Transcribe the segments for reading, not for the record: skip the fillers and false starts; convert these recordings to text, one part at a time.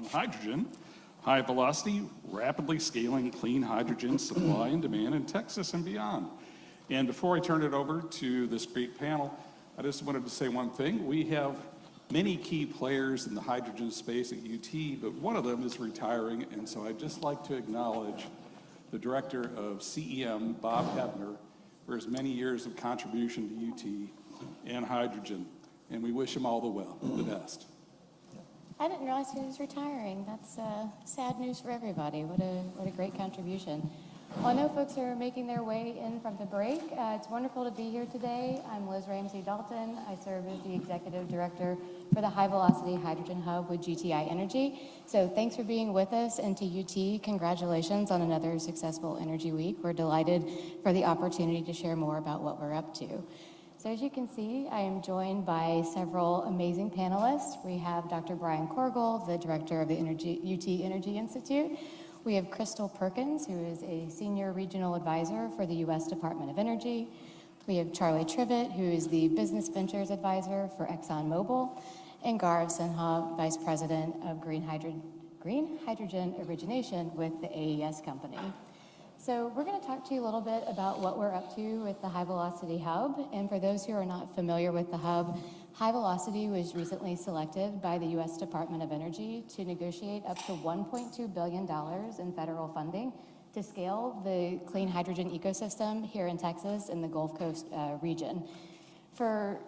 On hydrogen, HyVelocity, rapidly scaling clean hydrogen supply and demand in Texas and beyond. And before I turn it over to this great panel, I just wanted to say one thing. We have many key players in the hydrogen space at UT, but one of them is retiring, and so I'd just like to acknowledge the director of CEM, Bob Hebner, for his many years of contribution to UT and hydrogen, and we wish him all the best. I didn't realize he was retiring. That's sad news for everybody. What a great contribution. Well, I know folks are making their way in from the break. It's wonderful to be here today. I'm Liz Ramsay Dalton. I serve as the Executive Director for the HyVelocity Hydrogen Hub with GTI Energy. So thanks for being with us, and to UT, congratulations on another successful Energy Week. We're delighted for the opportunity to share more about what we're up to. So as you can see, I am joined by several amazing panelists. We have Dr. Brian Korgel, the Director of the UT Energy Institute. We have Crystal Perkins, who is a Senior Regional Advisor for the U.S. Department of Energy. We have Charlie Trivette, who is the Business Ventures Advisor for ExxonMobil, and Gaurav Sinha, Vice President of Green Hydrogen Origination with the AES company. So we're going to talk to you a little bit about what we're up to with the HyVelocity Hub. And for those who are not familiar with the Hub, HyVelocity was recently selected by the U.S. Department of Energy to negotiate up to $1.2 billion in federal funding to scale the clean hydrogen ecosystem here in Texas in the Gulf Coast region. For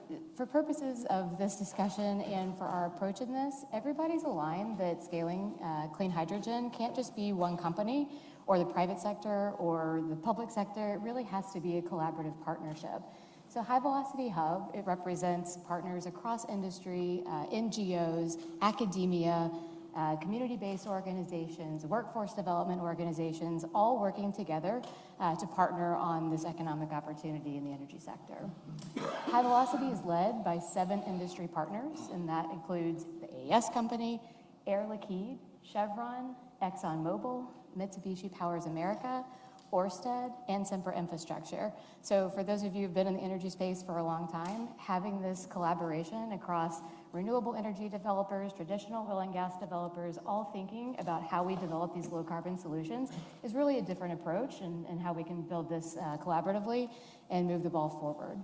purposes of this discussion and for our approach in this, everybody's aligned that scaling clean hydrogen can't just be one company or the private sector or the public sector. It really has to be a collaborative partnership. So HyVelocity Hub, it represents partners across industry, NGOs, academia, community-based organizations, workforce development organizations, all working together to partner on this economic opportunity in the energy sector. HyVelocity is led by 7 industry partners, and that includes the AES company, Air Liquide, Chevron, ExxonMobil, Mitsubishi Powers America, Ørsted, and Sempra Infrastructure. So for those of you who've been in the energy space for a long time, having this collaboration across renewable energy developers, traditional oil and gas developers, all thinking about how we develop these low carbon solutions is really a different approach and how we can build this collaboratively and move the ball forward.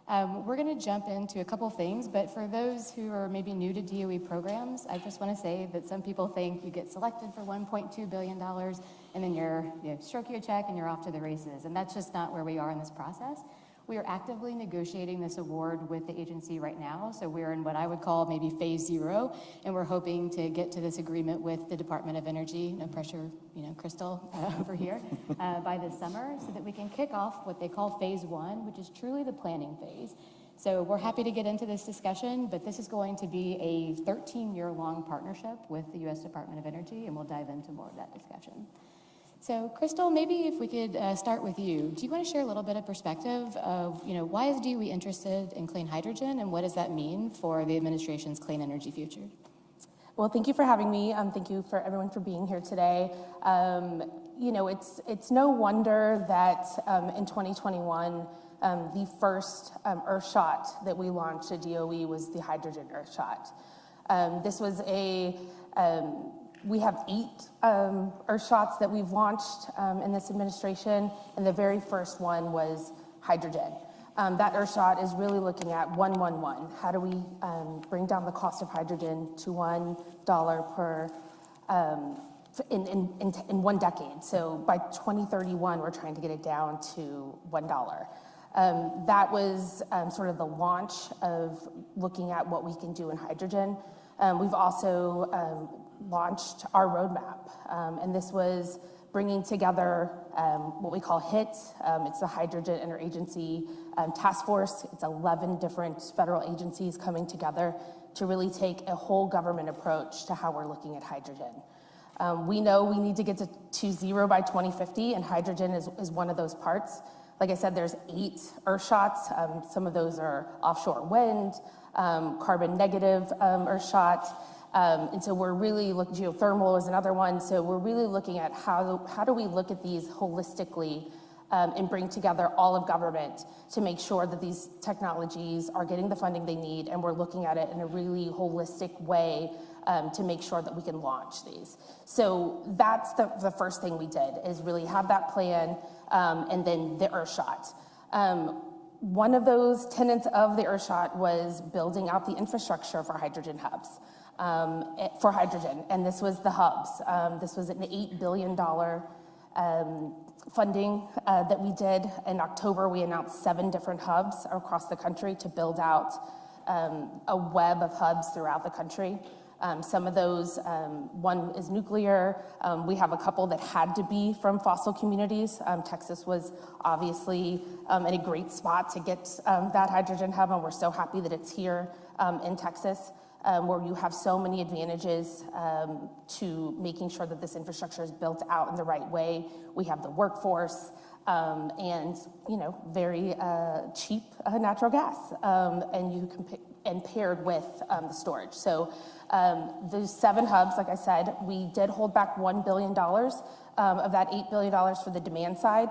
We're going to jump into a couple things, but for those who are maybe new to DOE programs, I just want to say that some people think you get selected for $1.2 billion and then you stroke your check and you're off to the races. And that's just not where we are in this process. We are actively negotiating this award with the agency right now. So we're in what I would call maybe phase 0, and we're hoping to get to this agreement with the Department of Energy, no pressure, Crystal over here, by this summer, so that we can kick off what they call phase 1, which is truly the planning phase. So we're happy to get into this discussion, but this is going to be a 13-year-long partnership with the U.S. Department of Energy, and we'll dive into more of that discussion. So, Crystal, maybe if we could start with you. Do you want to share a little bit of perspective of, why is DOE interested in clean hydrogen, and what does that mean for the administration's clean energy future? Well, thank you for having me. Thank you for everyone for being here today. It's no wonder that in 2021, the first Earthshot that we launched at DOE was the hydrogen Earthshot. This was we have 8 Earthshots that we've launched in this administration, and the very first one was hydrogen. That Earthshot is really looking at 111. How do we bring down the cost of hydrogen to $1 per in 1 decade? So by 2031, we're trying to get it down to $1. That was sort of the launch of looking at what we can do in hydrogen. We've also launched our roadmap, and this was bringing together what we call HIT. It's the Hydrogen Interagency Task Force. It's 11 different federal agencies coming together to really take a whole government approach to how we're looking at hydrogen. We know we need to get to 0 by 2050, and hydrogen is one of those parts. Like I said, there's 8 Earthshots. Some of those are offshore wind, carbon negative Earthshot. And so we're really looking, geothermal is another one. So we're really looking at how do we look at these holistically and bring together all of government to make sure that these technologies are getting the funding they need, and we're looking at it in a really holistic way to make sure that we can launch these. So that's the first thing we did, is really have that plan, and then the Earthshot. One of those tenets of the Earthshot was building out the infrastructure for hydrogen hubs, for hydrogen, and this was the hubs. This was an $8 billion funding that we did. In October, we announced 7 different hubs across the country to build out a web of hubs throughout the country. Some of those, one is nuclear. We have a couple that had to be from fossil communities. Texas was obviously in a great spot to get that hydrogen hub, and we're so happy that it's here in Texas, where you have so many advantages to making sure that this infrastructure is built out in the right way. We have the workforce, and very cheap natural gas, and you can and paired with the storage. So those 7 hubs, like I said, we did hold back $1 billion of that $8 billion for the demand side.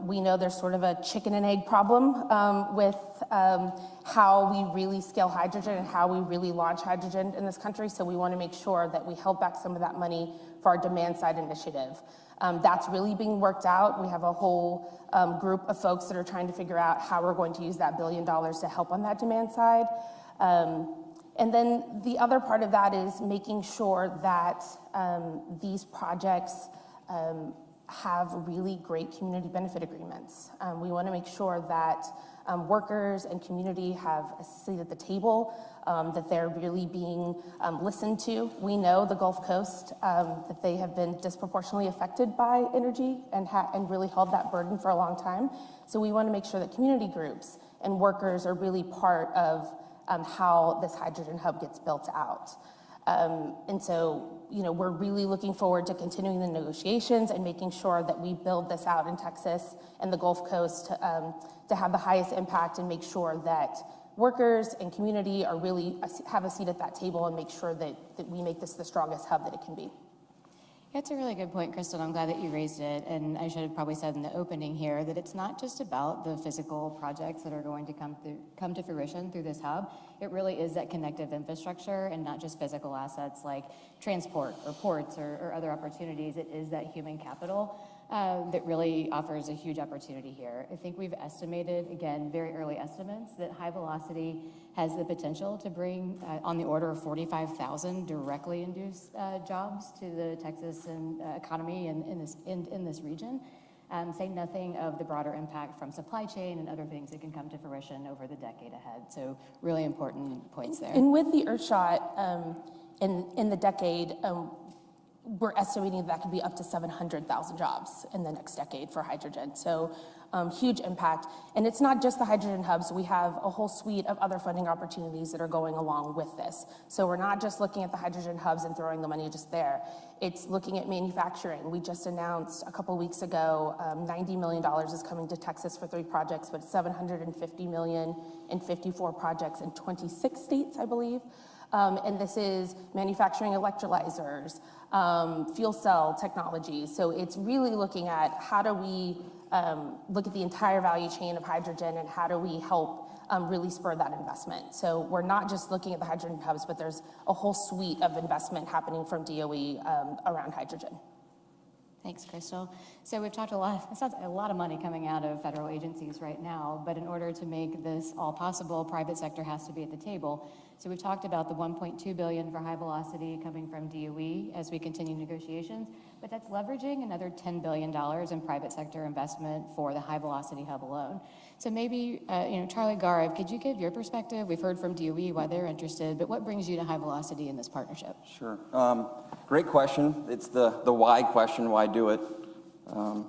We know there's sort of a chicken and egg problem with how we really scale hydrogen and how we really launch hydrogen in this country. So we want to make sure that we held back some of that money for our demand side initiative. That's really being worked out. We have a whole group of folks that are trying to figure out how we're going to use that $1 billion to help on that demand side. And then the other part of that is making sure that these projects have really great community benefit agreements. We want to make sure that workers and community have a seat at the table, that they're really being listened to. We know the Gulf Coast, that they have been disproportionately affected by energy and really held that burden for a long time. So we want to make sure that community groups and workers are really part of how this hydrogen hub gets built out. And so, we're really looking forward to continuing the negotiations and making sure that we build this out in Texas and the Gulf Coast to have the highest impact and make sure that workers and community are really have a seat at that table and make sure that we make this the strongest hub that it can be. That's a really good point, Crystal. I'm glad that you raised it. And I should have probably said in the opening here that it's not just about the physical projects that are going to come to fruition through this hub. It really is that connective infrastructure and not just physical assets like transport or ports or other opportunities. It is that human capital that really offers a huge opportunity here. I think we've estimated, again, very early estimates, that HyVelocity has the potential to bring on the order of 45,000 directly induced jobs to the Texas economy and in this region. Say nothing of the broader impact from supply chain and other things that can come to fruition over the decade ahead. So really important points there. And with the Earthshot, in the decade, we're estimating that could be up to 700,000 jobs in the next decade for hydrogen. So huge impact. And it's not just the hydrogen hubs. We have a whole suite of other funding opportunities that are going along with this. So we're not just looking at the hydrogen hubs and throwing the money just there. It's looking at manufacturing. We just announced a couple weeks ago, $90 million is coming to Texas for 3 projects, but $750 million in 54 projects in 26 states, I believe. And this is manufacturing electrolyzers, fuel cell technology. So it's really looking at how do we look at the entire value chain of hydrogen and how do we help really spur that investment. So we're not just looking at the hydrogen hubs, but there's a whole suite of investment happening from DOE around hydrogen. Thanks, Crystal. So we've talked a lot, it sounds like a lot of money coming out of federal agencies right now, but in order to make this all possible, private sector has to be at the table. So we've talked about the $1.2 billion for HyVelocity coming from DOE as we continue negotiations, but that's leveraging another $10 billion in private sector investment for the HyVelocity hub alone. So maybe, Charlie, Gaurav, could you give your perspective? We've heard from DOE why they're interested, but what brings you to HyVelocity in this partnership? Sure. Great question. It's the why question, why do it? Yeah,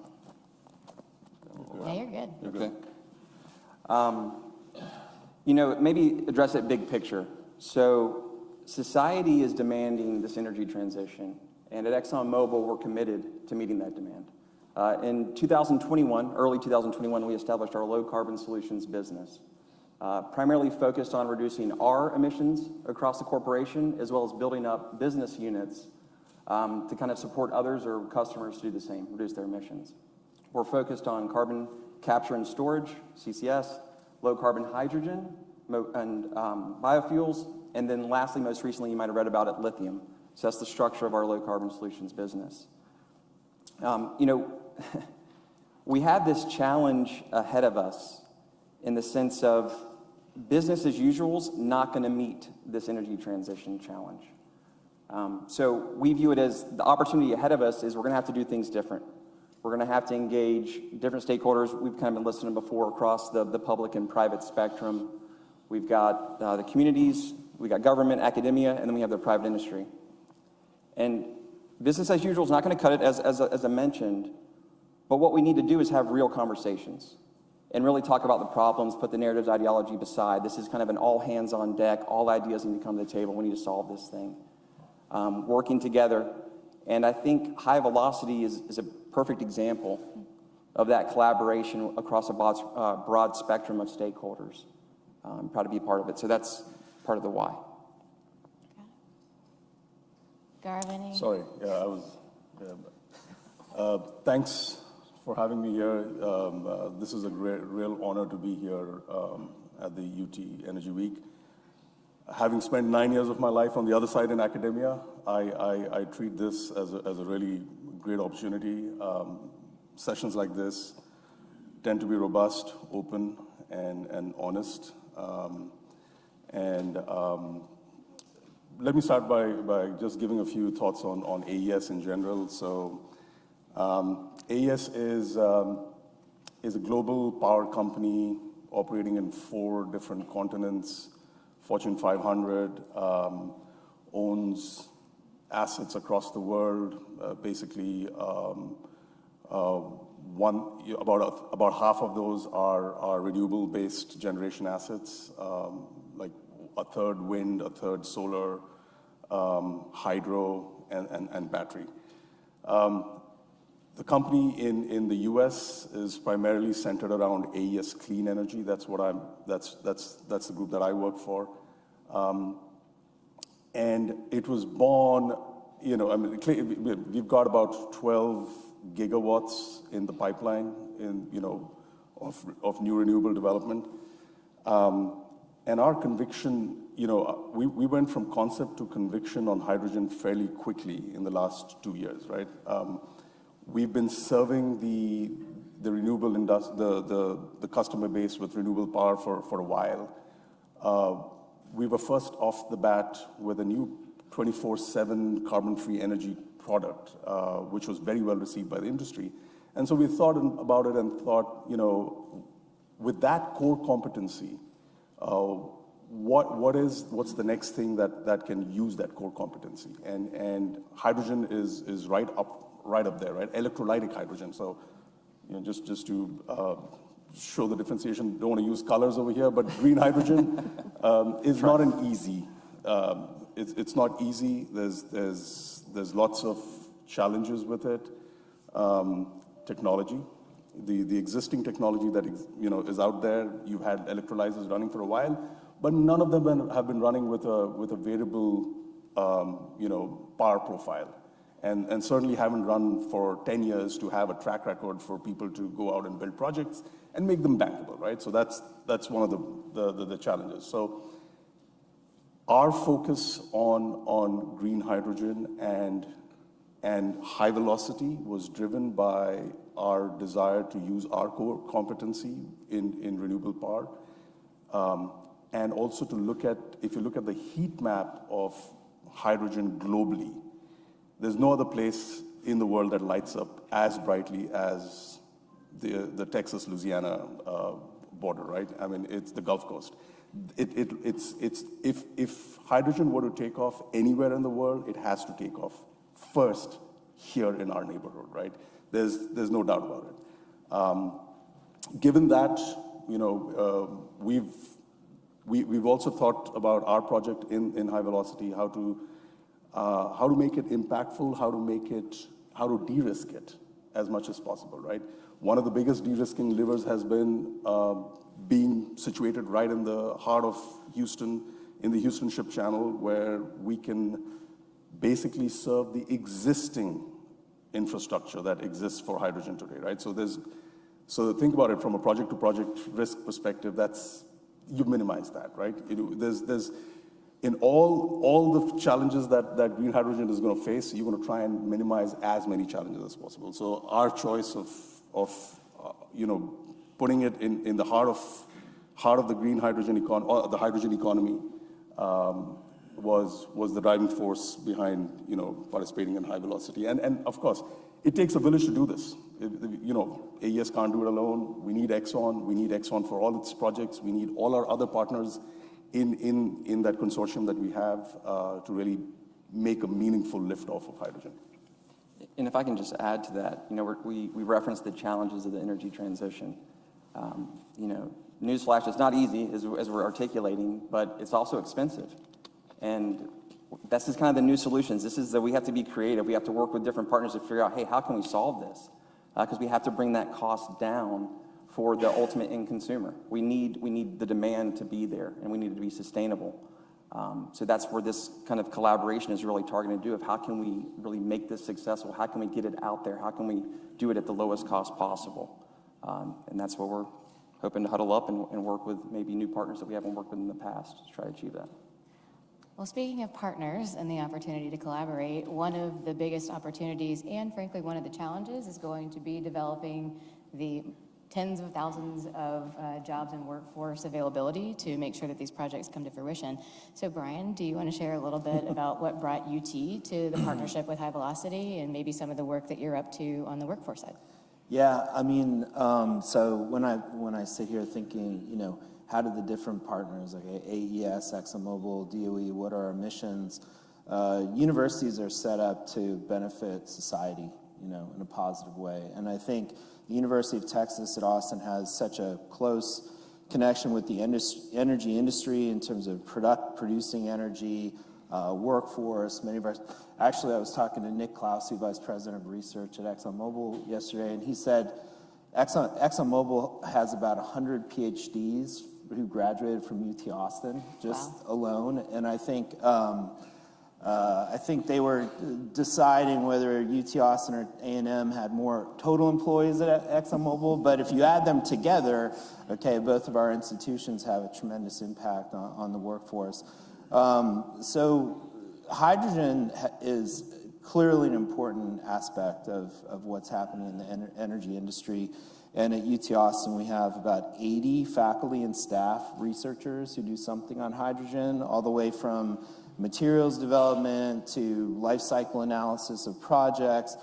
you're good. Okay. Maybe address it big picture. So society is demanding this energy transition, and at ExxonMobil, we're committed to meeting that demand. In 2021, early 2021, we established our low carbon solutions business, primarily focused on reducing our emissions across the corporation, as well as building up business units to kind of support others or customers to do the same, reduce their emissions. We're focused on carbon capture and storage, CCS, low carbon hydrogen, and biofuels, And then lastly, most recently, you might have read about it, lithium. So that's the structure of our low carbon solutions business. You know, we have this challenge ahead of us in the sense of business as usual's not going to meet this energy transition challenge. So we view it as the opportunity ahead of us is we're going to have to do things different. We're going to have to engage different stakeholders. We've kind of been listening before across the public and private spectrum. We've got the communities, we've got government, academia, and then we have the private industry. And business as usual is not going to cut it, as I mentioned, but what we need to do is have real conversations and really talk about the problems, put the narratives, ideology beside. This is kind of an all hands on deck, all ideas need to come to the table, we need to solve this thing. Working together, and I think HyVelocity is a perfect example of that collaboration across a broad spectrum of stakeholders. I'm proud to be a part of it, so that's part of the why. Gaurav, any? Sorry, yeah, I was. Thanks for having me here. This is a real honor to be here at the UT Energy Week. Having spent 9 years of my life on the other side in academia, I treat this as a really great opportunity. Sessions like this tend to be robust, open, and honest. Let me start by just giving a few thoughts on AES in general. So AES is a global power company operating in 4 different continents. Fortune 500, owns assets across the world. Basically, about half of those are renewable-based generation assets, like a third wind, a third solar, hydro, and battery. The company in the U.S. is primarily centered around AES Clean Energy. That's the group that I work for. And it was born, you know, I mean, we've got about 12 gigawatts in the pipeline of new renewable development. And our conviction, you know, we went from concept to conviction on hydrogen fairly quickly in the last 2 years, right? We've been serving the renewable industry, the customer base with renewable power for a while. We were first off the bat with a new 24/7 carbon-free energy product, which was very well received by the industry. And so we thought about it and thought, you know, with that core competency, what's the next thing that can use that core competency? And hydrogen is right up there, right? Electrolytic hydrogen. So, you know, just to show the differentiation, don't want to use colors over here, but green hydrogen is not an easy. It's not easy. There's lots of challenges with it. Technology, the existing technology that is out there. You've had electrolyzers running for a while, but none of them have been running with a variable, power profile. And certainly haven't run for 10 years to have a track record for people to go out and build projects and make them bankable, right? So that's one of the challenges. So our focus on green hydrogen and HyVelocity was driven by our desire to use our core competency in renewable power, and also to look at, if you look at the heat map of hydrogen globally, there's no other place in the world that lights up as brightly as the Texas-Louisiana border, right? I mean, it's the Gulf Coast. If hydrogen were to take off anywhere in the world, it has to take off first here in our neighborhood, right? There's no doubt about it. Given that, we've also thought about our project in HyVelocity, how to make it impactful, how to de-risk it as much as possible, right? One of the biggest de-risking levers has been being situated right in the heart of Houston, in the Houston Ship Channel, where we can basically serve the existing infrastructure that exists for hydrogen today, right? So think about it from a project-to-project risk perspective. You minimize that, right? in all the challenges that green hydrogen is going to face, you're going to try and minimize as many challenges as possible. So our choice of putting it in the heart of the green hydrogen economy, or the hydrogen economy, was the driving force behind participating in HyVelocity. And of course, it takes a village to do this. AES can't do it alone. We need Exxon. We need Exxon for all its projects. We need all our other partners in that consortium that we have to really make a meaningful liftoff of hydrogen. And if I can just add to that, we referenced the challenges of the energy transition. Newsflash, it's not easy as we're articulating, but it's also expensive. And this is kind of the new solutions. This is that we have to be creative. We have to work with different partners to figure out, hey, how can we solve this? Because we have to bring that cost down for the ultimate end consumer. We need the demand to be there, and we need it to be sustainable. So that's where this kind of collaboration is really targeted to do, of how can we really make this successful? How can we get it out there? How can we do it at the lowest cost possible? And that's what we're hoping to huddle up and work with maybe new partners that we haven't worked with in the past to try to achieve that. Well, speaking of partners and the opportunity to collaborate, one of the biggest opportunities and frankly one of the challenges is going to be developing the tens of thousands of jobs and workforce availability to make sure that these projects come to fruition. So Brian, do you want to share a little bit about what brought UT to the partnership with HyVelocity and maybe some of the work that you're up to on the workforce side? Yeah, I mean, so when I sit here thinking, how do the different partners like AES, ExxonMobil, DOE, what are our missions? Universities are set up to benefit society, in a positive way. And I think the University of Texas at Austin has such a close connection with the energy industry in terms of producing energy, workforce. Actually, I was talking to Nick Clausey, Vice President of Research at ExxonMobil yesterday, and he said ExxonMobil has about 100 PhDs who graduated from UT Austin just alone, and I think they were deciding whether UT Austin or A&M had more total employees at ExxonMobil, but if you add them together, both of our institutions have a tremendous impact on the workforce. So hydrogen is clearly an important aspect of what's happening in the energy industry. And at UT Austin, we have about 80 faculty and staff researchers who do something on hydrogen, all the way from materials development to life cycle analysis of projects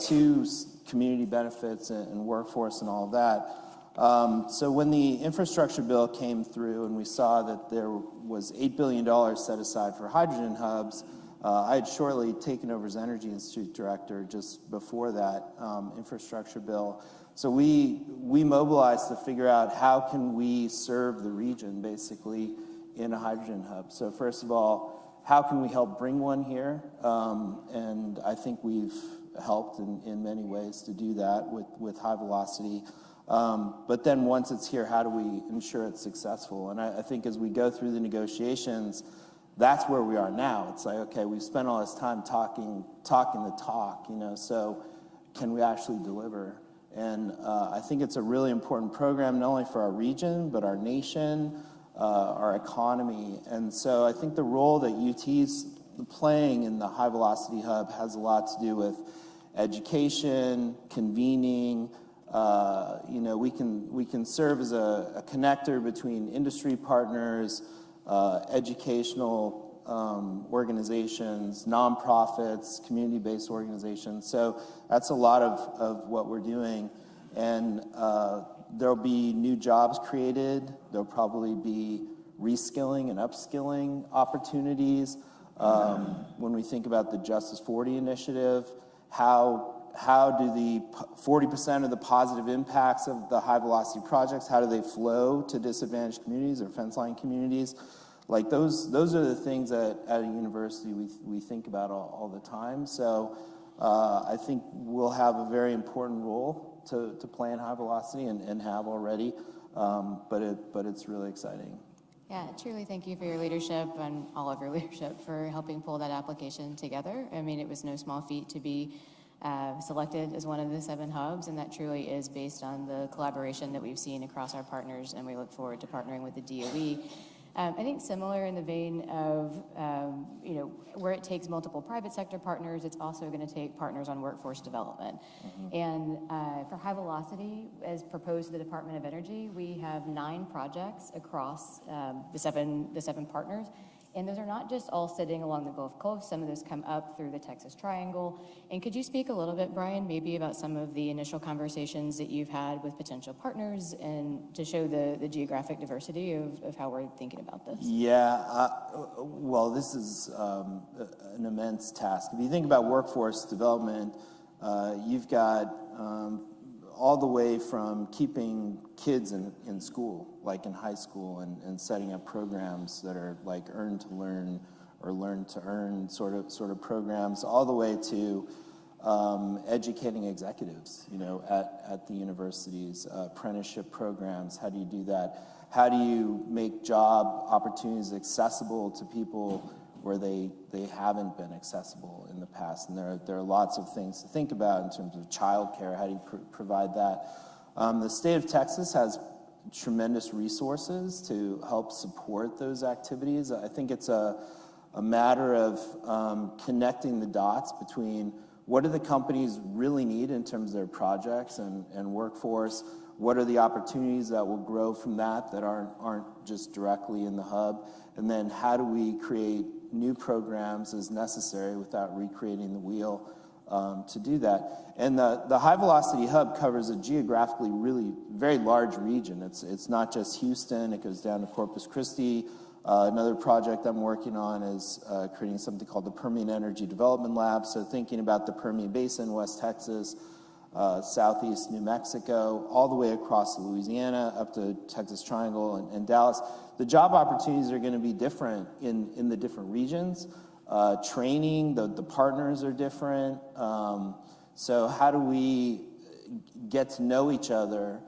to community benefits and workforce and all of that. So when the infrastructure bill came through and we saw that there was $8 billion set aside for hydrogen hubs, I had shortly taken over as Energy Institute Director just before that infrastructure bill. So we mobilized to figure out how can we serve the region basically in a hydrogen hub. So first of all, how can we help bring one here? And I think we've helped in many ways to do that with HyVelocity. But then once it's here, how do we ensure it's successful? And I think as we go through the negotiations, that's where we are now. It's like, okay, we've spent all this time talking the talk, so can we actually deliver? And I think it's a really important program, not only for our region, but our nation, our economy. And so I think the role that UT's playing in the HyVelocity Hub has a lot to do with education, convening. We can serve as a connector between industry partners, educational organizations, nonprofits, community-based organizations. So that's a lot of what we're doing. And there'll be new jobs created. There'll probably be reskilling and upskilling opportunities. When we think about the Justice 40 initiative, how do the 40% of the positive impacts of the high-velocity projects, how do they flow to disadvantaged communities or fence-line communities? Like those are the things that at a university we think about all the time. So I think we'll have a very important role to play in high velocity and have already, but it's really exciting. Yeah, truly thank you for your leadership and all of your leadership for helping pull that application together. I mean, it was no small feat to be selected as one of the 7 hubs, and that truly is based on the collaboration that we've seen across our partners, and we look forward to partnering with the DOE. I think similar in the vein of, where it takes multiple private sector partners, it's also going to take partners on workforce development. And for HyVelocity, as proposed to the Department of Energy, we have 9 projects across the seven partners. And those are not just all sitting along the Gulf Coast. Some of those come up through the Texas Triangle. And could you speak a little bit, Brian, maybe about some of the initial conversations that you've had with potential partners and to show the geographic diversity of how we're thinking about this? Yeah, well, this is an immense task. If you think about workforce development, you've got all the way from keeping kids in school, like in high school, and setting up programs that are like earn to learn or learn to earn sort of programs, all the way to educating executives, at the universities, apprenticeship programs. How do you do that? How do you make job opportunities accessible to people where they haven't been accessible in the past? And there are lots of things to think about in terms of childcare. How do you provide that? The state of Texas has tremendous resources to help support those activities. I think it's a matter of connecting the dots between what do the companies really need in terms of their projects and workforce, what are the opportunities that will grow from that aren't just directly in the hub, and then how do we create new programs as necessary without recreating the wheel to do that. And the HyVelocity Hub covers a geographically really very large region. It's not just Houston, it goes down to Corpus Christi. Another project I'm working on is creating something called the Permian Energy Development Lab, so thinking about the Permian Basin, West Texas, southeast New Mexico, all the way across Louisiana, up to Texas Triangle and Dallas. The job opportunities are going to be different in the different regions. Training, the partners are different. So how do we get to know each other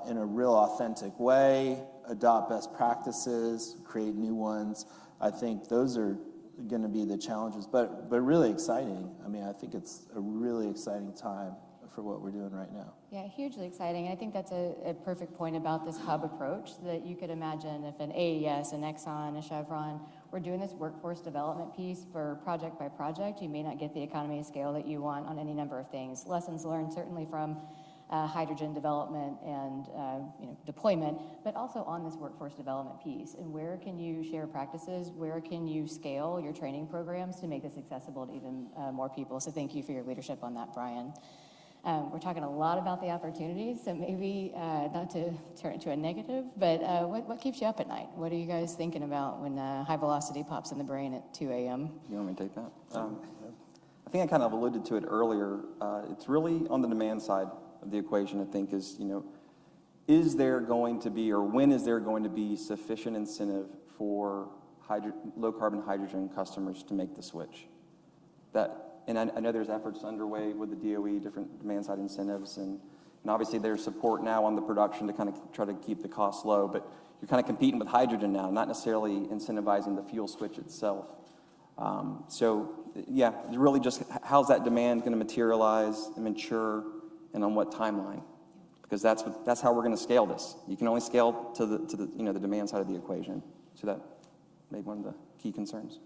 in a real authentic way, adopt best practices, create new ones? I think those are going to be the challenges, but really exciting. I mean, I think it's a really exciting time for what we're doing right now. Yeah, hugely exciting. I think that's a perfect point about this hub approach, that you could imagine if an AES, an Exxon, a Chevron were doing this workforce development piece for project by project, you may not get the economy of scale that you want on any number of things. Lessons learned certainly from hydrogen development and deployment, but also on this workforce development piece. And where can you share practices? Where can you scale your training programs to make this accessible to even more people? So thank you for your leadership on that, Brian. We're talking a lot about the opportunities, so maybe not to turn it to a negative, but what keeps you up at night? What are you guys thinking about when HyVelocity pops in the brain at 2 a.m.? You want me to take that? I think I kind of alluded to it earlier. It's really on the demand side of the equation, I think, is there going to be, or when is there going to be sufficient incentive for low-carbon hydrogen customers to make the switch? And I know there's efforts underway with the DOE, different demand-side incentives, and obviously there's support now on the production to kind of try to keep the costs low, but you're kind of competing with hydrogen now, not necessarily incentivizing the fuel switch itself. So, yeah, it's really just how's that demand going to materialize and mature, and on what timeline? Because that's how we're going to scale this. You can only scale to the demand side of the equation. So that may be one of the key concerns.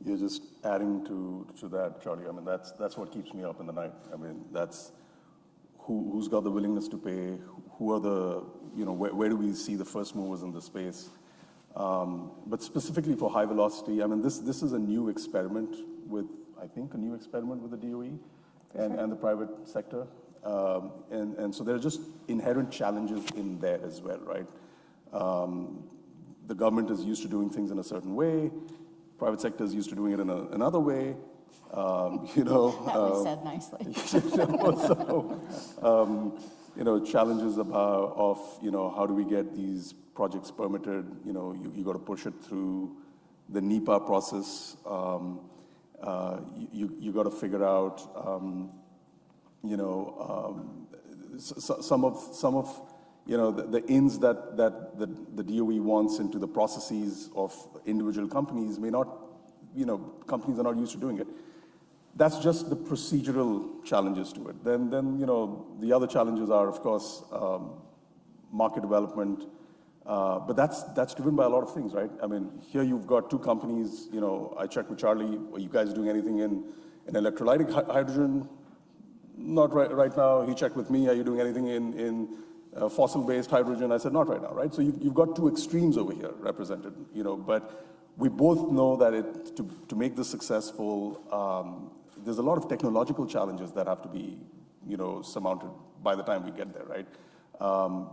You're just adding to that, Charlie. I mean, that's what keeps me up in the night. I mean, that's who's got the willingness to pay, who are the, where do we see the first movers in the space? But specifically for HyVelocity, I mean, this is a new experiment with the DOE and the private sector. And so there are just inherent challenges in there as well, right? The government is used to doing things in a certain way. Private sector is used to doing it in another way. That was said nicely. Challenges of how do we get these projects permitted? You got to push it through the NEPA process. You got to figure out some of the ins that the DOE wants into the processes of individual companies may not, companies are not used to doing it. That's just the procedural challenges to it. Then the other challenges are, of course, market development, But that's driven by a lot of things, right? I mean, here you've got two companies, I checked with Charlie, are you guys doing anything in electrolytic hydrogen? Not right now. He checked with me, are you doing anything in fossil-based hydrogen? I said, not right now, right? So you've got two extremes over here represented, but we both know that to make this successful, there's a lot of technological challenges that have to be, surmounted by the time we get there, right?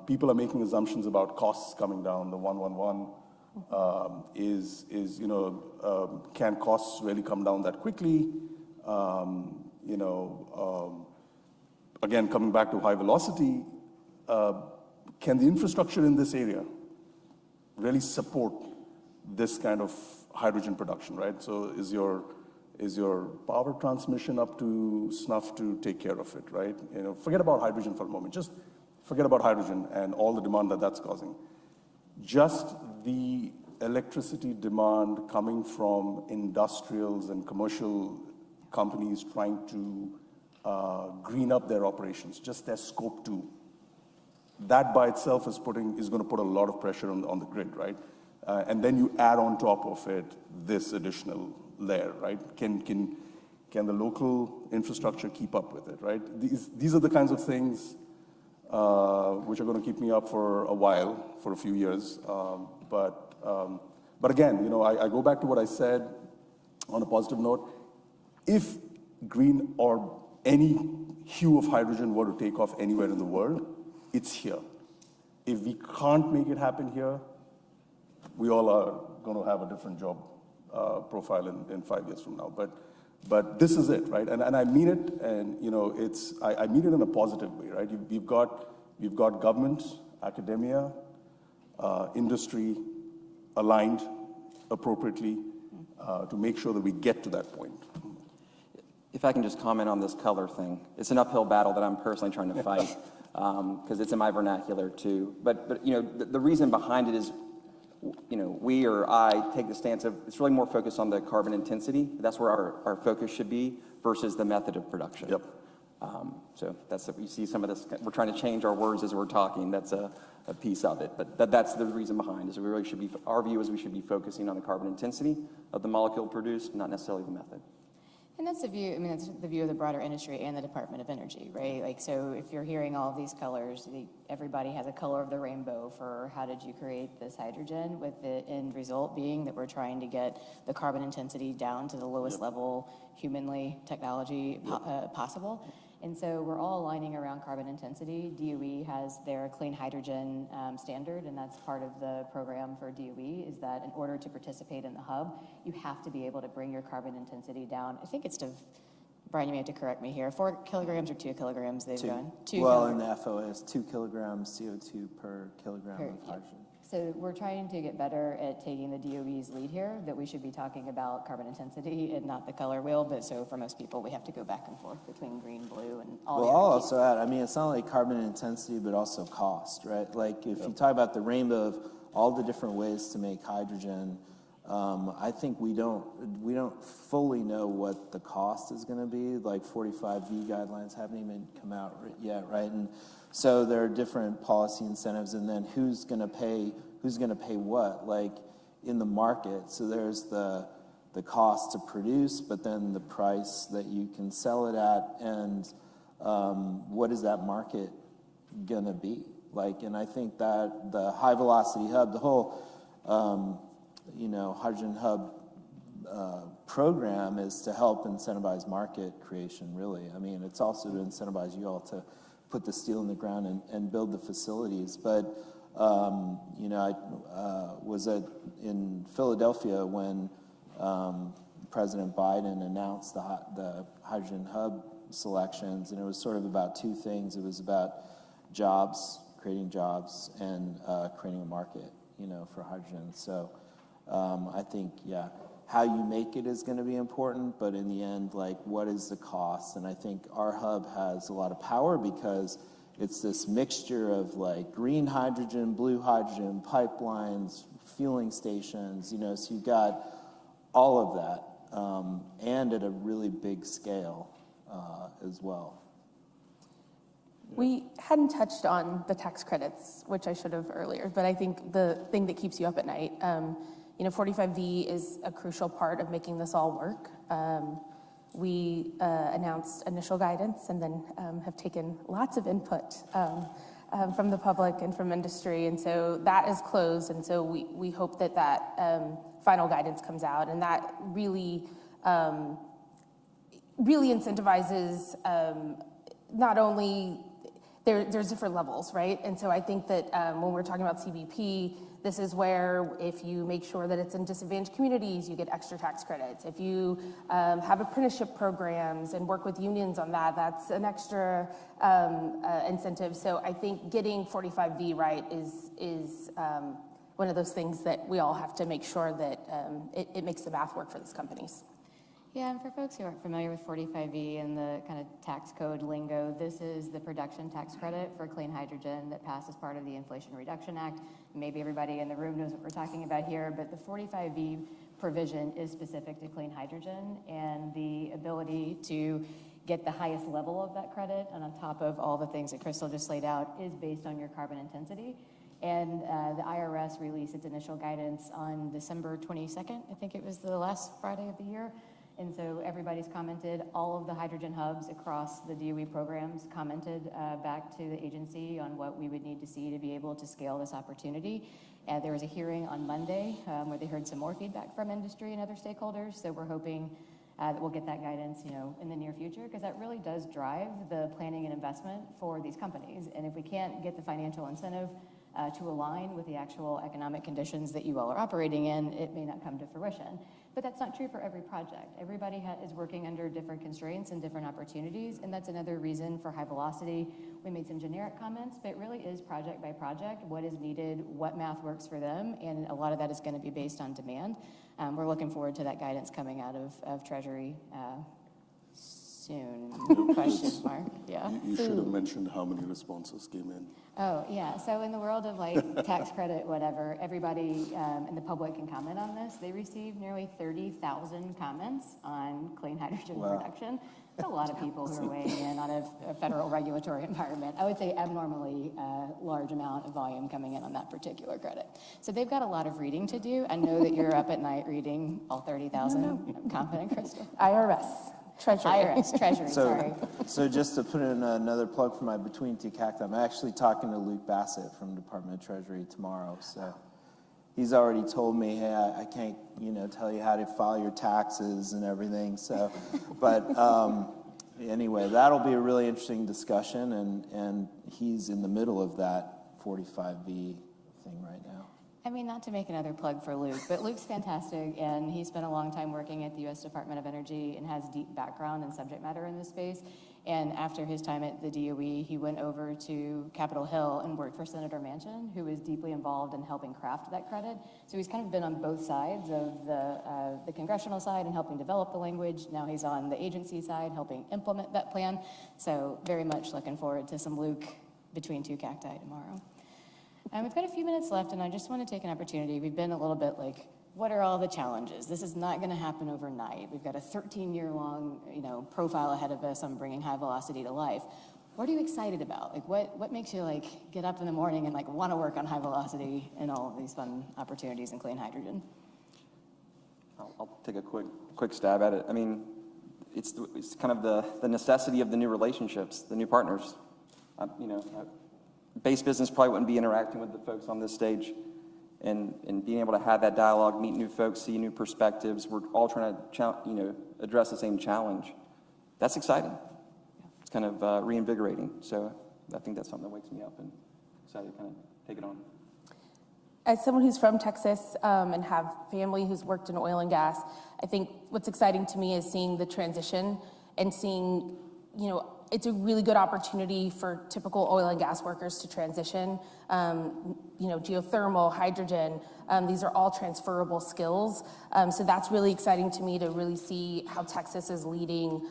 People are making assumptions about costs coming down. The 111 can costs really come down that quickly? Again, coming back to HyVelocity, can the infrastructure in this area really support this kind of hydrogen production, right? So is your power transmission up to snuff to take care of it, right? Forget about hydrogen for a moment. Just forget about hydrogen and all the demand that's causing. Just the electricity demand coming from industrials and commercial companies trying to green up their operations, just their scope 2. That by itself is going to put a lot of pressure on the grid, right? And then you add on top of it this additional layer, right? Can the local infrastructure keep up with it, right? These are the kinds of things which are going to keep me up for a while, for a few years. But again, I go back to what I said on a positive note. If green or any hue of hydrogen were to take off anywhere in the world, it's here. If we can't make it happen here, we all are going to have a different job profile in 5 years from now. But this is it, right? And I mean it, and I mean it in a positive way, right? We've got government, academia, industry aligned appropriately to make sure that we get to that point. If I can just comment on this color thing, it's an uphill battle that I'm personally trying to fight because it's in my vernacular too. But the reason behind it is, we or I take the stance of it's really more focused on the carbon intensity. That's where our focus should be versus the method of production. Yep. So you see some of this. We're trying to change our words as we're talking. That's a piece of it. But that's the reason behind it. Is we really should be. Our view is we should be focusing on the carbon intensity of the molecule produced, not necessarily the method. And that's the view, that's the view of the broader industry and the Department of Energy, right? Like, so if you're hearing all of these colors, everybody has a color of the rainbow for how did you create this hydrogen, with the end result being that we're trying to get the carbon intensity down to the lowest level humanly technology possible. And so we're all aligning around carbon intensity. DOE has their clean hydrogen standard, and that's part of the program for DOE, is that in order to participate in the hub, you have to be able to bring your carbon intensity down. I think it's Brian, you may have to correct me here, 4 kilograms or 2 kilograms they've done? 2 Well, kilograms. in the FOS, 2 kilograms CO2 per kilogram of hydrogen. So we're trying to get better at taking the DOE's lead here, that we should be talking about carbon intensity and not the color wheel. But so for most people, we have to go back and forth between green, blue, and all Well, the I'll other also add, it's not only carbon intensity, but also cost, right? Like if you talk about the rainbow of all the different ways to make hydrogen, I think we don't fully know what the cost is going to be. Like 45V guidelines haven't even come out yet, right? And so there are different policy incentives, and then who's going to pay what, like in the market. So there's the cost to produce, but then the price that you can sell it at, and what is that market going to be like? And I think that the HyVelocity hub, the whole hydrogen hub program is to help incentivize market creation, really. It's also to incentivize you all to put the steel in the ground and build the facilities. But, I was in Philadelphia when President Biden announced the hydrogen hub selections, and it was sort of about two things. It was about jobs, creating jobs, and creating a market, for hydrogen. So I think, how you make it is going to be important, but in the end, like, what is the cost? And I think our hub has a lot of power because it's this mixture of like green hydrogen, blue hydrogen, pipelines, fueling stations, so you've got all of that, and at a really big scale as well. We hadn't touched on the tax credits, which I should have earlier, but I think the thing that keeps you up at night, 45V is a crucial part of making this all work. We announced initial guidance and then have taken lots of input from the public and from industry, and so that is closed, and so we hope that final guidance comes out, and that really incentivizes not only there's different levels, right? And so I think that when we're talking about CBP, this is where if you make sure that it's in disadvantaged communities, you get extra tax credits. If you have apprenticeship programs and work with unions on that, that's an extra incentive. So I think getting 45V right is one of those things that we all have to make sure that it makes the math work for these companies. Yeah, and for folks who aren't familiar with 45V and the kind of tax code lingo, this is the production tax credit for clean hydrogen that passed as part of the Inflation Reduction Act. Maybe everybody in the room knows what we're talking about here, but the 45V provision is specific to clean hydrogen, and the ability to get the highest level of that credit, and on top of all the things that Crystal just laid out, is based on your carbon intensity. And the IRS released its initial guidance on December 22nd. I think it was the last Friday of the year. And so everybody's commented. All of the hydrogen hubs across the DOE programs commented back to the agency on what we would need to see to be able to scale this opportunity. There was a hearing on Monday where they heard some more feedback from industry and other stakeholders. So we're hoping that we'll get that guidance, in the near future, because that really does drive the planning and investment for these companies. And if we can't get the financial incentive to align with the actual economic conditions that you all are operating in, it may not come to fruition. But that's not true for every project. Everybody is working under different constraints and different opportunities, and that's another reason for HyVelocity. We made some generic comments, but it really is project by project, what is needed, what math works for them, and a lot of that is going to be based on demand. We're looking forward to that guidance coming out of Treasury soon, question mark, yeah. You should have mentioned how many responses came in. Oh, yeah, so in the world of like tax credit, whatever, everybody in the public can comment on this. They received nearly 30,000 comments on clean hydrogen production. That's a lot of people who are weighing in on a federal regulatory environment. I would say abnormally large amount of volume coming in on that particular credit. So they've got a lot of reading to do. I know that you're up at night reading all 30,000. I'm confident, Crystal. IRS. Treasury. IRS, Treasury, sorry. So just to put in another plug for my Between Two Cacti, I'm actually talking to Luke Bassett from Department of Treasury tomorrow. So he's already told me, hey, I can't, tell you how to file your taxes and everything. So, but anyway, that'll be a really interesting discussion, and he's in the middle of that 45V thing right now. I mean, not to make another plug for Luke, but Luke's fantastic, and he spent a long time working at the U.S. Department of Energy and has deep background and subject matter in this space. And after his time at the DOE, he went over to Capitol Hill and worked for Senator Manchin, who was deeply involved in helping craft that credit. So he's kind of been on both sides of the congressional side and helping develop the language. Now he's on the agency side, helping implement that plan. So very much looking forward to some Luke Between Two Cacti tomorrow. We've got a few minutes left, and I just want to take an opportunity. We've been a little bit like, what are all the challenges? This is not going to happen overnight. We've got a 13-year-long, profile ahead of us on bringing HyVelocity to life. What are you excited about? Like, what makes you get up in the morning and want to work on HyVelocity and all of these fun opportunities in clean hydrogen? I'll take a quick stab at it. I mean, it's kind of the necessity of the new relationships, the new partners. Base business probably wouldn't be interacting with the folks on this stage, and being able to have that dialogue, meet new folks, see new perspectives. We're all trying to address the same challenge. That's exciting. It's kind of reinvigorating. So I think that's something that wakes me up and excited to kind of take it on. As someone who's from Texas and have family who's worked in oil and gas, I think what's exciting to me is seeing the transition and seeing, it's a really good opportunity for typical oil and gas workers to transition. Geothermal, hydrogen, these are all transferable skills. So that's really exciting to me to really see how Texas is leading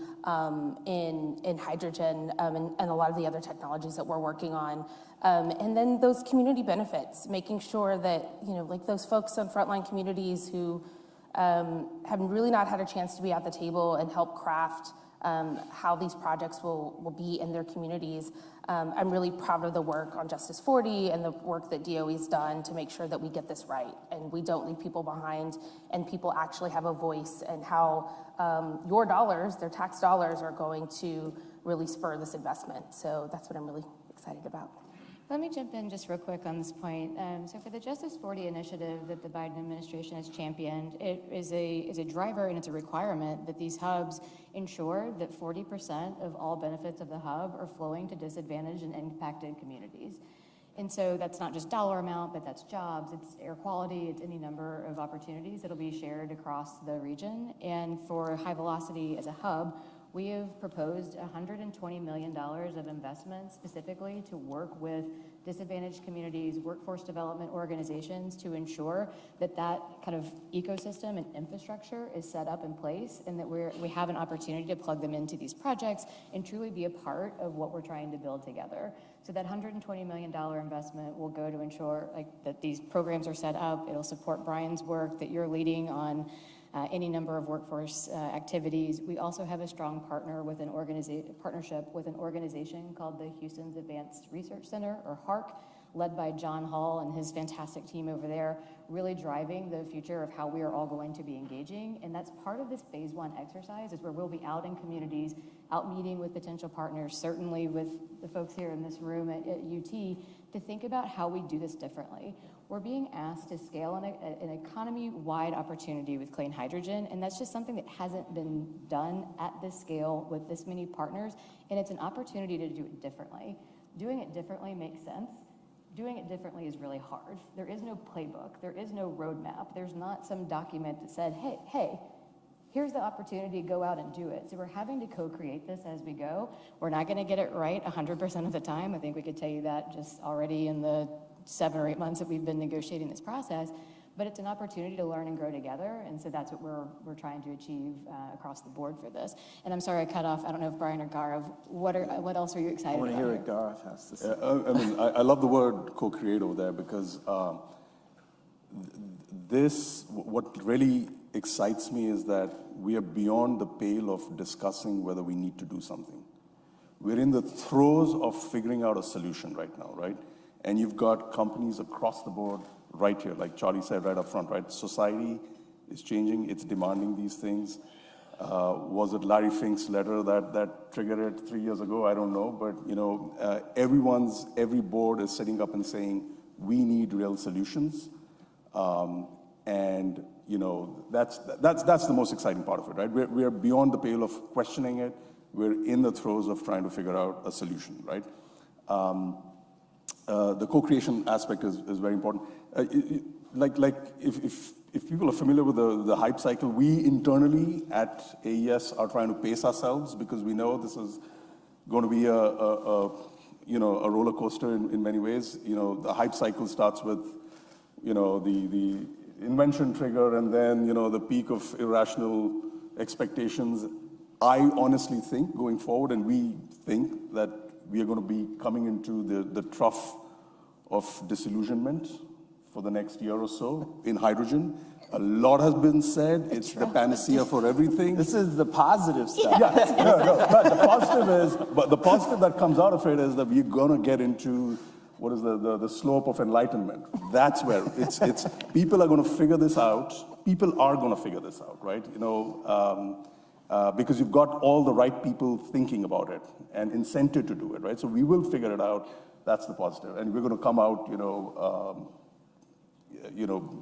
in hydrogen and a lot of the other technologies that we're working on. And then those community benefits, making sure that, those folks in frontline communities who have really not had a chance to be at the table and help craft how these projects will be in their communities. I'm really proud of the work on Justice 40 and the work that DOE's done to make sure that we get this right and we don't leave people behind and people actually have a voice and how your dollars, their tax dollars, are going to really spur this investment. So that's what I'm really excited about. Let me jump in just real quick on this point. So for the Justice 40 initiative that the Biden administration has championed, it is a driver and it's a requirement that these hubs ensure that 40% of all benefits of the hub are flowing to disadvantaged and impacted communities. And so that's not just dollar amount, but that's jobs, it's air quality, it's any number of opportunities that'll be shared across the region. And for HyVelocity as a hub, we have proposed $120 million of investment specifically to work with disadvantaged communities, workforce development organizations to ensure that that kind of ecosystem and infrastructure is set up in place and that we have an opportunity to plug them into these projects and truly be a part of what we're trying to build together. So that $120 million investment will go to ensure that these programs are set up. It'll support Brian's work that you're leading on any number of workforce activities. We also have a strong partnership with an organization called the Houston's Advanced Research Center, or HARC, led by John Hall and his fantastic team over there, really driving the future of how we are all going to be engaging. And that's part of this phase 1 exercise, is where we'll be out in communities, out meeting with potential partners, certainly with the folks here in this room at UT, to think about how we do this differently. We're being asked to scale an economy-wide opportunity with clean hydrogen, and that's just something that hasn't been done at this scale with this many partners, and it's an opportunity to do it differently. Doing it differently makes sense. Doing it differently is really hard. There is no playbook. There is no roadmap. There's not some document that said, hey, here's the opportunity to go out and do it. So we're having to co-create this as we go. We're not gonna get it right 100% of the time. I think we could tell you that just already in the 7 or 8 months that we've been negotiating this process, but it's an opportunity to learn and grow together, and so that's what we're trying to achieve across the board for this. And I'm sorry I cut off, I don't know if Brian or Gaurav, what else are you excited I want about to hear here? what Gaurav has to say. I mean, I love the word co-create over there because what really excites me is that we are beyond the pale of discussing whether we need to do something. We're in the throes of figuring out a solution right now, right? And you've got companies across the board right here, like Charlie said right up front, right? Society is changing, it's demanding these things. Was it Larry Fink's letter that triggered it 3 years ago? I don't know, but every board is sitting up and saying, we need real solutions. And that's the most exciting part of it, right? We're beyond the pale of questioning it. We're in the throes of trying to figure out a solution, right? The co-creation aspect is very important. If people are familiar with the hype cycle, we internally at AES are trying to pace ourselves because we know this is going to be a roller coaster in many ways. The hype cycle starts with the invention trigger and then the peak of irrational expectations. I honestly think going forward, and we think that we are going to be coming into the trough of disillusionment for the next year or so in hydrogen. A lot has been said. It's the panacea for everything. This is the positive stuff. Yeah, no. But the positive that comes out of it is that we're going to get into what is the slope of enlightenment. That's where it's people are going to figure this out. People are going to figure this out, right? Because you've got all the right people thinking about it and incented to do it, right? So we will figure it out. That's the positive, and we're going to come out,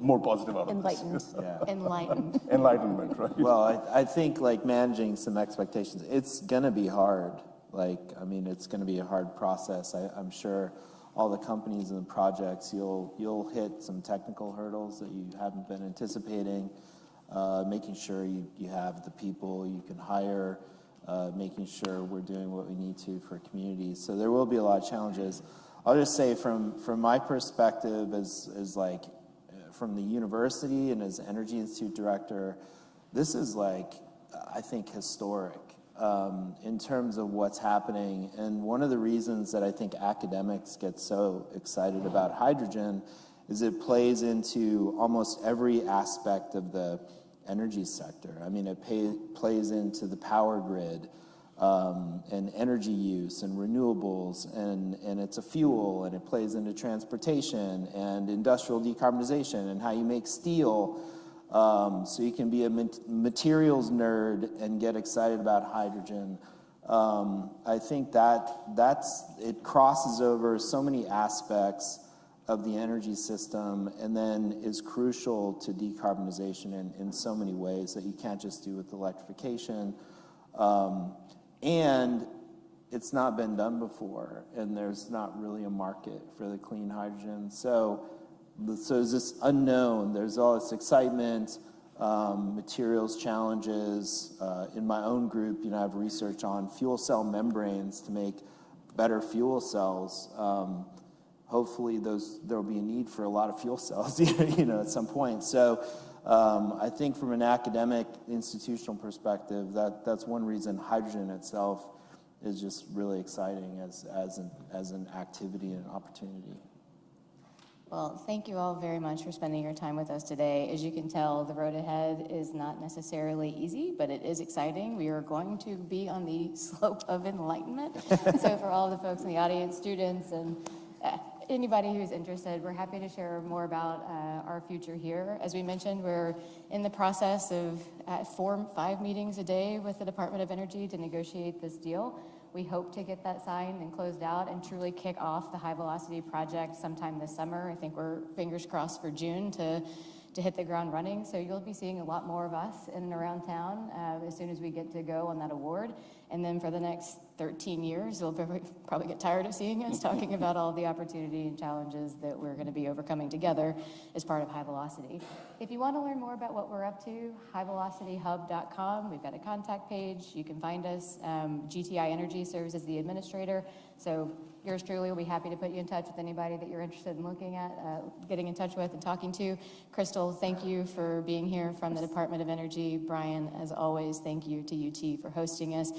more positive out of this. Enlightened. Enlightenment, right? Well, I think managing some expectations, it's gonna be hard. It's gonna be a hard process. I'm sure all the companies and the projects, you'll hit some technical hurdles that you haven't been anticipating, making sure you have the people you can hire, making sure we're doing what we need to for communities. So there will be a lot of challenges. I'll just say from my perspective as from the university and as Energy Institute director, this is I think historic in terms of what's happening. And one of the reasons that I think academics get so excited about hydrogen is it plays into almost every aspect of the energy sector. It plays into the power grid. and energy use and renewables, and it's a fuel, and it plays into transportation and industrial decarbonization and how you make steel. So you can be a materials nerd and get excited about hydrogen. I think it crosses over so many aspects of the energy system, and then is crucial to decarbonization in so many ways that you can't just do with electrification. And it's not been done before, and there's not really a market for the clean hydrogen. So there's this unknown, there's all this excitement, materials challenges. In my own group, I have research on fuel cell membranes to make better fuel cells. Hopefully there'll be a need for a lot of fuel cells, at some point. So I think from an academic, institutional perspective, that's one reason hydrogen itself is just really exciting as an activity and opportunity. Well, thank you all very much for spending your time with us today. As you can tell, the road ahead is not necessarily easy, but it is exciting. We are going to be on the slope of enlightenment. So for all the folks in the audience, students, and anybody who's interested, we're happy to share more about our future here. As we mentioned, we're in the process of 4-5 meetings a day with the Department of Energy to negotiate this deal. We hope to get that signed and closed out and truly kick off the HyVelocity project sometime this summer. I think we're fingers crossed for June to hit the ground running. So you'll be seeing a lot more of us in and around town as soon as we get to go on that award. And then for the next 13 years, you'll probably get tired of seeing us talking about all the opportunity and challenges that we're going to be overcoming together as part of HyVelocity. If you want to learn more about what we're up to, HyVelocityHub.com. We've got a contact page. You can find us. GTI Energy serves as the administrator. So yours truly will be happy to put you in touch with anybody that you're interested in looking at, getting in touch with and talking to. Crystal, thank you for being here from the Department of Energy. Brian, as always, thank you to UT for hosting us.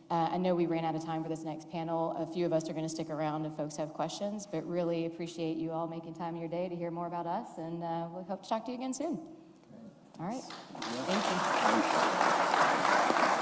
I know we ran out of time for this next panel. A few of us are going to stick around if folks have questions, but really appreciate you all making time in your day to hear more about us, and we hope to talk to you again soon. All right. Thank you.